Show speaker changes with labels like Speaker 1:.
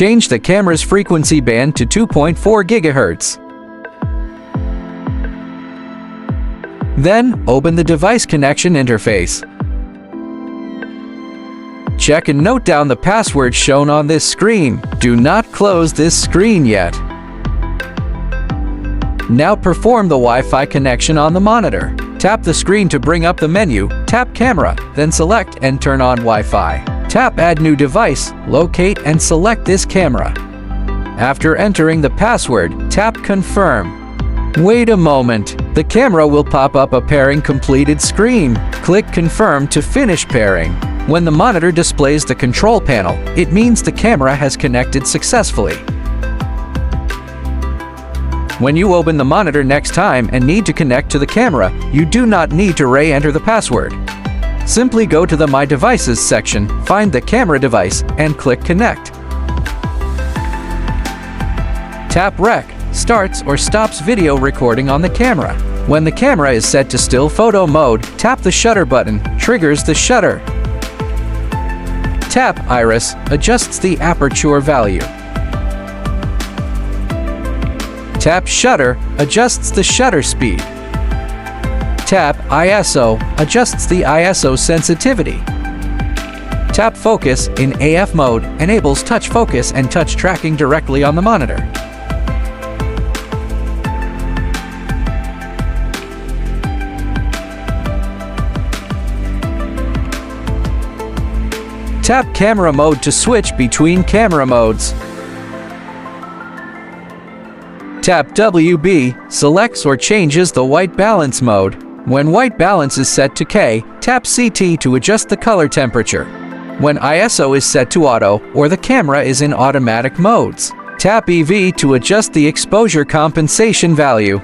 Speaker 1: Change the camera's frequency band to 2.4 GHz. Then, open the device connection interface. Check and note down the password shown on this screen. Do not close this screen yet. Now perform the Wi-Fi connection on the monitor. Tap the screen to bring up the menu, tap Camera, then select and turn on Wi-Fi. Tap Add New Device, locate and select this camera. After entering the password, tap Confirm. Wait a moment. The camera will pop up a pairing completed screen. Click Confirm to finish pairing. When the monitor displays the control panel, it means the camera has connected successfully. When you open the monitor next time and need to connect to the camera, you do not need to re-enter the password. Simply go to the My Devices section, find the camera device, and click Connect. Tap Rec, starts or stops video recording on the camera. When the camera is set to still photo mode, tap the shutter button, triggers the shutter. Tap Iris, adjusts the aperture value. Tap Shutter, adjusts the shutter speed. Tap ISO, adjusts the ISO sensitivity. Tap Focus in AF mode, enables touch focus and touch tracking directly on the monitor. Tap Camera Mode to switch between camera modes. Tap WB, selects or changes the white balance mode. When white balance is set to K, tap CT to adjust the color temperature. When ISO is set to auto or the camera is in automatic modes, tap EV to adjust the exposure compensation value.